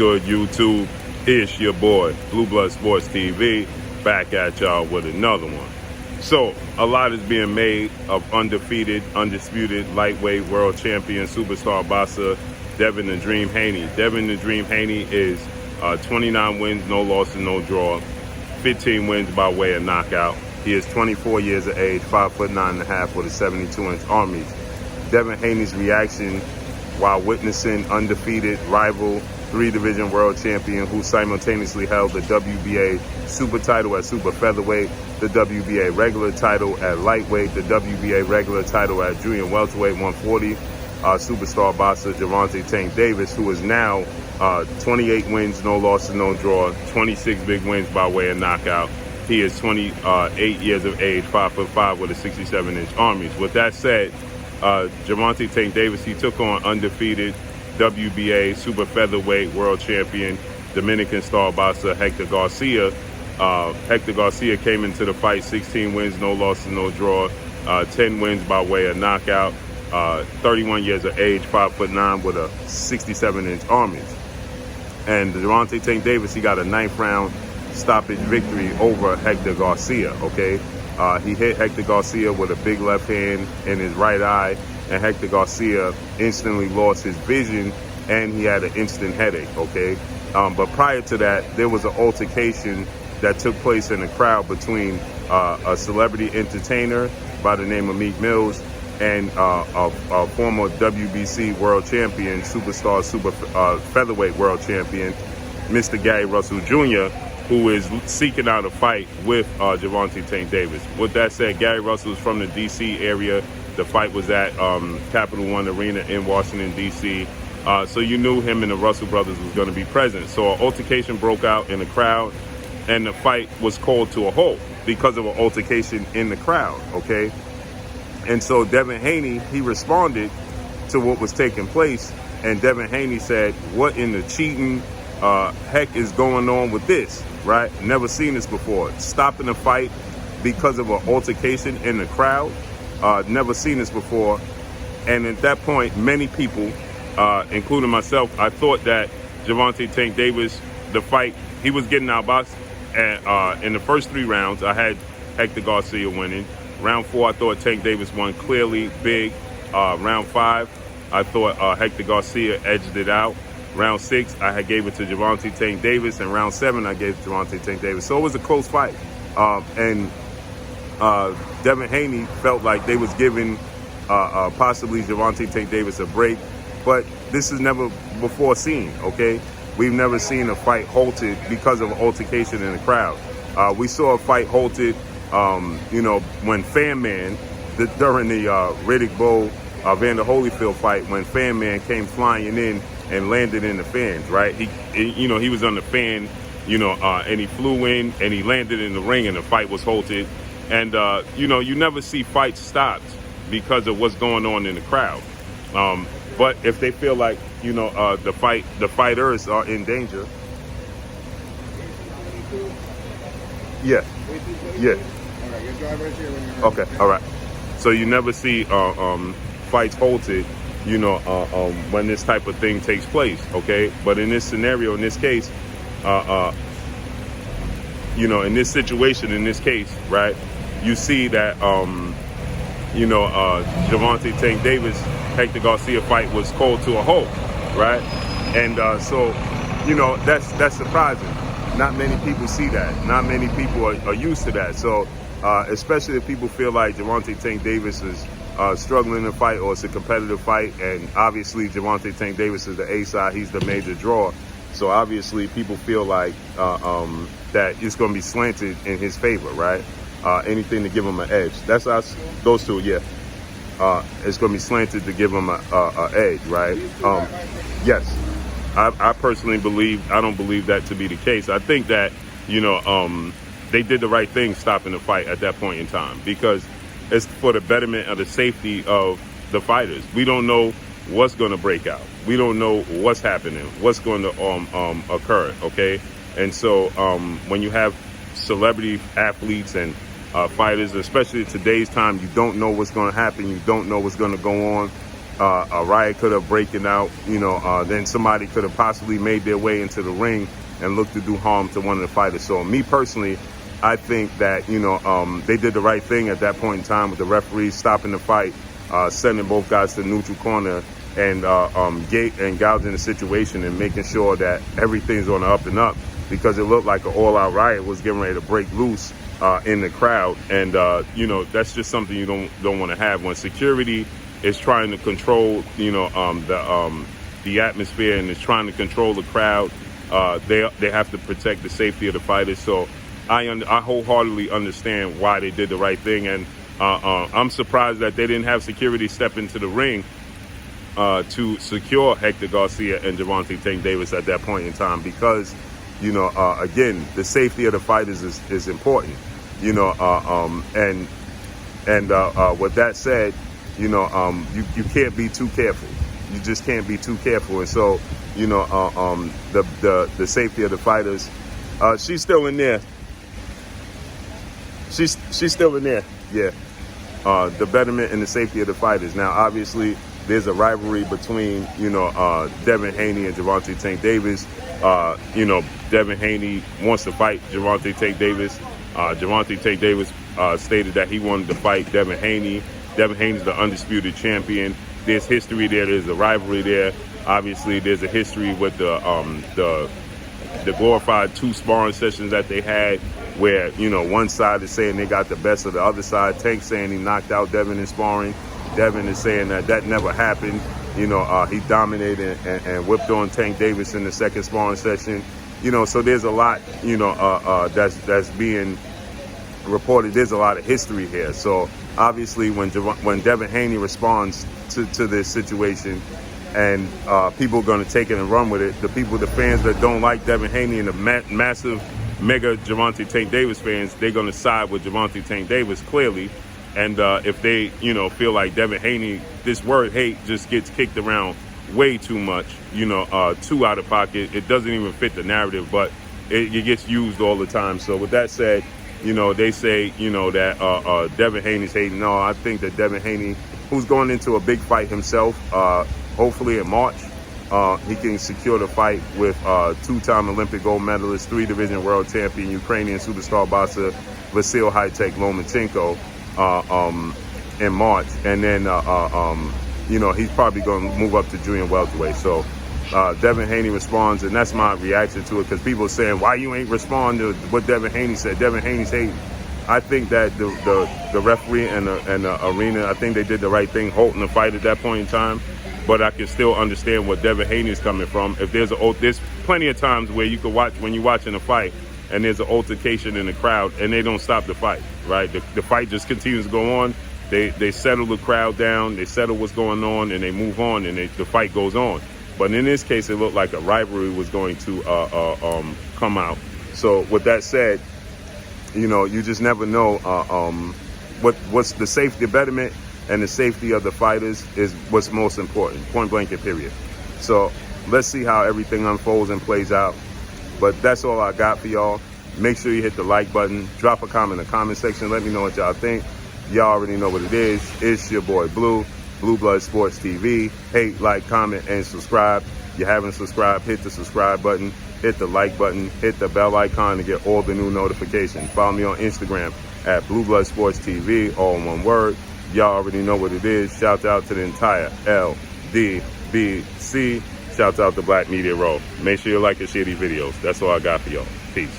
Good YouTube, it's your boy Blue Blood Sports TV back at y'all with another one. So a lot is being made of undefeated, undisputed lightweight world champion superstar boxer Devin the Dream Haney. Devin the Dream Haney is 29 wins, no losses, no draw, 15 wins by way of knockout. He is 24 years of age, 5'9.5" with a 72-inch arm. Devin Haney's reaction while witnessing undefeated rival 3-division world champion who simultaneously held the WBA super title at super featherweight, the WBA regular title at lightweight, the WBA regular title at junior welterweight 140. Superstar boxer Gervonta Tank Davis, who is now 28 wins, no losses, no draw, 26 big wins by way of knockout. He is 28 years of age, 5'5" with a 67-inch arm. With that said, Gervonta Tank Davis, he took on undefeated WBA super featherweight world champion Dominican star boxer Hector Garcia. Hector Garcia came into the fight 16 wins, no losses, no draw, 10 wins by way of knockout. 31 years of age, 5'9" with a 67-inch arm. And Gervonta Tank Davis, he got a 9th round stoppage victory over Hector Garcia. Okay, he hit Hector Garcia with a big left hand in his right eye, and Hector Garcia instantly lost his vision and he had an instant headache. Okay, but prior to that, there was an altercation that took place in the crowd between a celebrity entertainer by the name of Meek Mills and a former WBC world champion, superstar super featherweight world champion, Mr. Gary Russell Jr., who is seeking out a fight with Gervonta Tank Davis. With that said, Gary Russell is from the D.C. area. The fight was at Capital One Arena in Washington, D.C. So you knew him and the Russell brothers was going to be present. So an altercation broke out in the crowd, and the fight was called to a halt because of an altercation in the crowd, okay? And so Devin Haney, he responded to what was taking place, and Devin Haney said, "What in the cheating heck is going on with this?" Right? Never seen this before. Stopping a fight because of an altercation in the crowd. Never seen this before. And at that point, many people, including myself, I thought that Gervonta Tank Davis, the fight, he was getting outboxed. And in the first 3 rounds, I had Hector Garcia winning. Round 4, I thought Tank Davis won clearly, big. Round 5, I thought Hector Garcia edged it out. Round 6, I gave it to Gervonta Tank Davis, and round 7, I gave it to Gervonta Tank Davis. So it was a close fight. And Devin Haney felt like they was giving possibly Gervonta Tank Davis a break, but this is never before seen, okay? We've never seen a fight halted because of an altercation in the crowd. We saw a fight halted, when Fan Man, during the Riddick Bowe Vander Holyfield fight, when Fan Man came flying in and landed in the fans, right? He was on the fan, and he flew in and he landed in the ring, and the fight was halted. And, you never see fights stopped because of what's going on in the crowd. But if they feel like, the fighters are in danger. Yeah. Yeah. Okay. All right. So you never see fights halted, when this type of thing takes place. Okay. But in this scenario, in this case, in this situation, in this case, right, you see that, Gervonta Tank Davis, Hector Garcia fight was called to a halt, right? And so, that's surprising. Not many people see that. Not many people are used to that. So, especially if people feel like Gervonta Tank Davis is struggling to fight, or it's a competitive fight, and obviously Gervonta Tank Davis is the A side, he's the major draw. So obviously people feel like that it's going to be slanted in his favor, right? Anything to give him an edge. That's us, those two, yeah. It's going to be slanted to give him a edge, right? Yes. I personally I don't believe that to be the case. I think that, they did the right thing stopping the fight at that point in time, because it's for the betterment of the safety of the fighters. We don't know what's going to break out. We don't know what's happening, what's going to occur, okay? And so when you have celebrity athletes and fighters, especially in today's time, you don't know what's going to happen. You don't know what's going to go on. a riot could have broken out, then somebody could have possibly made their way into the ring and looked to do harm to one of the fighters. So me personally, I think that, they did the right thing at that point in time with the referees stopping the fight, sending both guys to the neutral corner, and gouging the situation and making sure that everything's on the up and up, because it looked like an all-out riot was getting ready to break loose in the crowd. And that's just something you don't want to have when security is trying to control the atmosphere and is trying to control the crowd. They have to protect the safety of the fighters. So I wholeheartedly understand why they did the right thing, and I'm surprised that they didn't have security step into the ring to secure Hector Garcia and Gervonta Tank Davis at that point in time, because again, the safety of the fighters is important. With that said, you can't be too careful. You just can't be too careful. And so the safety of the fighters, she's still in there. She's still in there. Yeah. The betterment and the safety of the fighters. Now, obviously, there's a rivalry between, Devin Haney and Gervonta Tank Davis. Devin Haney wants to fight Gervonta Tank Davis. Gervonta Tank Davis stated that he wanted to fight Devin Haney. Devin Haney's the undisputed champion. There's history there. There's a rivalry there. Obviously, there's a history with the glorified 2 sparring sessions that they had, where one side is saying they got the best of the other side. Tank saying he knocked out Devin in sparring. Devin is saying that never happened. He dominated and whipped on Tank Davis in the second sparring session. So there's a lot that's being reported. There's a lot of history here. So obviously, when Devin Haney responds to this situation, and people are going to take it and run with it, the fans that don't like Devin Haney and the massive mega Gervonta Tank Davis fans, they're going to side with Gervonta Tank Davis clearly. And if they, feel like Devin Haney, this word hate just gets kicked around way too much, too out of pocket. It doesn't even fit the narrative, but it gets used all the time. So with that said, they say, that Devin Haney's hating. No, I think that Devin Haney, who's going into a big fight himself, hopefully in March, he can secure the fight with 2-time Olympic gold medalist, 3-division world champion, Ukrainian superstar boxer Vasyl High-Tech Lomachenko in March. And then, he's probably going to move up to junior welterweight. So Devin Haney responds, and that's my reaction to it, because people are saying, why you ain't respond to what Devin Haney said? Devin Haney's hating. I think that the referee and the arena, I think they did the right thing, halting the fight at that point in time. But I can still understand what Devin Haney is coming from. If there's plenty of times where you can watch, when you're watching a fight and there's an altercation in the crowd and they don't stop the fight, right? The fight just continues to go on. They settle the crowd down, they settle what's going on, and they move on, and the fight goes on. But in this case, it looked like a rivalry was going to come out. So with that said, you just never know what's the safety, the betterment, and the safety of the fighters is what's most important, point blank and period. So let's see how everything unfolds and plays out. But that's all I got for y'all. Make sure you hit the like button, drop a comment in the comment section, let me know what y'all think. Y'all already know what it is. It's your boy Blue Blood Sports TV. Hate, like, comment, and subscribe. If you haven't subscribed, hit the subscribe button, hit the like button, hit the bell icon to get all the new notifications. Follow me on Instagram at Blue Blood Sports TV, all in one word. Y'all already know what it is. Shout out to the entire LDBC. Shout out to Black Media Row. Make sure you like and share these videos. That's all I got for y'all. Peace.